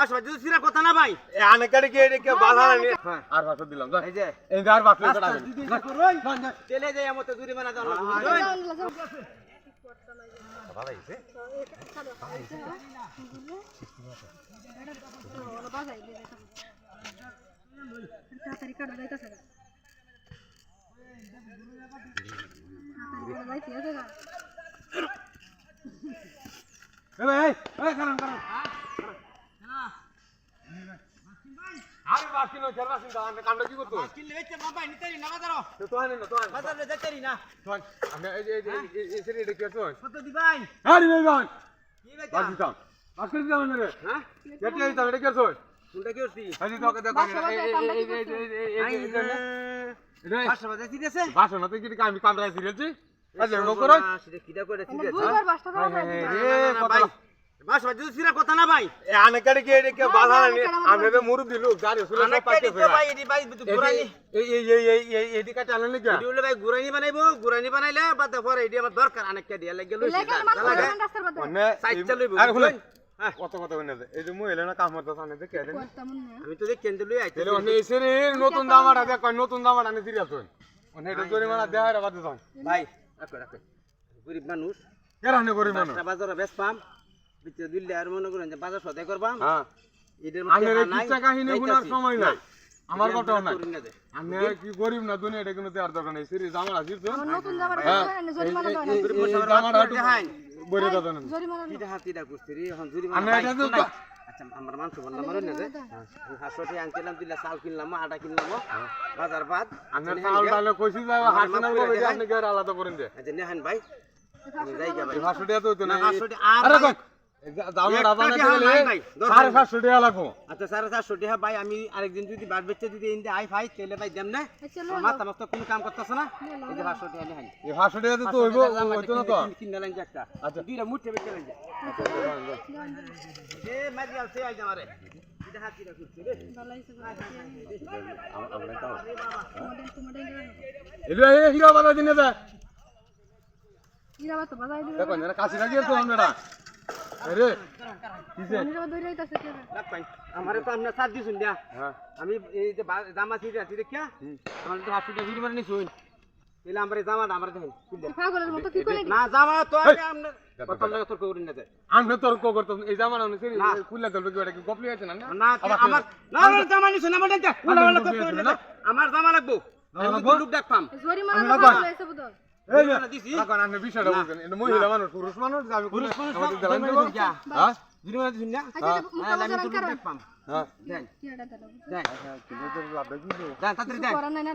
মাছ ভাজি সিরা কথা না ভাই আনে কাড়ি কে কে বাধা নি আর ভাত দিলাম যা এই যে এই আর ভাত লই কাটা চলে যাই আমতে দূরে বানা দাও ভালো হইছে এই ভাই এই কারণ আরে বাকি নো চরবাসিন দা আমি কামটা কি করতে কিলে বেচে বাবা নিতারি না বাজারো তো আনে না তো আনে বাজারে যাইতারি না তো আমি এই সেরি দেখি তো কত দি ভাই আরে ভাই গান কি বেচা বাকি দাও বাকি দাও না রে হ্যাঁ কেটে আইতা এটা কি কইছ কোনটা কি করছি আজি তো দেখো এই পাঁচশো বাজে দিতেছে বাসো না তুই কি আমি কামরা সিরিয়ালছি আজ এমন করো সেটা কিটা করে দিতেছে দুইবার বাসটা দাও ভাই ভাই মাছ ভাজি সিরা কথা না ভাই আনে কাড়ি কে কে বাধা নি আমি বে মুরুবি লোক গাড়ি সুলে সব পাইতে ভাই এডি ভাই গুরানি এডি কাটা আনলে কি এডি হলো ভাই গুরানি বানাইবো গুরানি বানাইলে বাদ পরে এডি আমার দরকার অনেক কে দিয়া লাগে লইছে লেগে মাছ রাস্তার মধ্যে মানে সাইড চালইবো আরে শুনুন কত কথা কইনা এই যে মহিলা না কাম করতে সামনে দেখে দেন করতাম না আমি তো দেখ কেন্দ্র লই আইতে তাহলে অনে এসে নতুন দামাটা দেখ নতুন দামাটা আনে সিরিয়াস হই অনে এটা জরিমানা দেয় রে বাদ দাও ভাই রাখো রাখো গরিব মানুষ কেরানে করি মানুষ রাস্তা বাজারে বেশ পাম বিতে দিল্লি আর মনে করেন যে বাজার সদাই করবাম হ্যাঁ এদের আনের কিচ্ছা কাহিনী গুনার সময় নাই আমার কথা নাই করি না দে আমি কি গরিব না দুনিয়া এটা কোনো দেওয়ার দরকার নাই সিরিয়াস জামা আছে তো নতুন জামাটা জরিমানা দাও না জামাটা দেখাই বইরে দাও না জরিমানা কিটা হাতিটা করছি রে এখন জুরি আমি এটা তো আচ্ছা আমার মানুষ বন্ধ মরে না দে হাসটি আনছিলাম দিলা চাল কিনলাম আটা কিনলাম বাজার বাদ আমি চাল ডালে কইছি যাও হাসনা বলে আপনি কি আলাদা করেন দে আচ্ছা নেহান ভাই আমি যাই গা ভাই এই হাসুটিয়া তো হইতো না হাসটি আর আরে কই জামা বানা দিলে 750 টাকা লাগবো আচ্ছা 750 টাকা ভাই আমি আরেকদিন যদি বাদ বেচতে যদি ইন্দে আই ভাই তেলে ভাই দেম না মাথা মস্ত কোনো কাম করতেছ না এই যে 500 টাকা নেহান এই হাসুটিয়া তো হইবো হইতো না তো কিনা লাইন একটা আচ্ছা দুইটা মুঠে বেচতে লাইন এ মারি আলছে আই আমারে এটা হাতিটা করছি রে ভালোইছে আমরা তাও তোমাদের এলো এই হিরা বানা দিনে দা ইরাবা তো বাজাই দিবে দেখো না কাছে লাগিয়ে তো আমরা আরে কিসে ইরাবা দই রাইতাছে কে রাখ ভাই আমারে তো আপনি সাথ দিছুন দিয়া হ্যাঁ আমি এই যে জামা ছিড়ে আছি দেখিয়া আমার তো হাসুটা ভিড় মারনি শুন এলে আমারে জামাটা আমারে দেখেন পাগলের মতো কি করে না জামা তো আগে আপনি কত লাগে তোর কইরিন না আমরা তর্ক করতাম এই জামা না সিরি কুল্লা দলবে কি ওটা কি কপলি আছে না না আমার না জামা নিছুন আমার দেখ উলা উলা কত কইরিন না আমার জামা লাগবো আমি লোক দেখ পাম জরিমানা ভালো হইছে বুঝো এই যে দিছি এখন আপনি বিষয়টা বলছেন এটা মহিলা মানুষ পুরুষ মানুষ আমি পুরুষ মানুষ আমাদের দেলান দেব হ্যাঁ হ্যাঁ জরিমানা দিছুন না আচ্ছা আমি তো লোক দেখ পাম হ্যাঁ দেন কি এটা দাও দেন কিন্তু তো লাভ দেখি দেন তাড়াতাড়ি দেন করার নাই না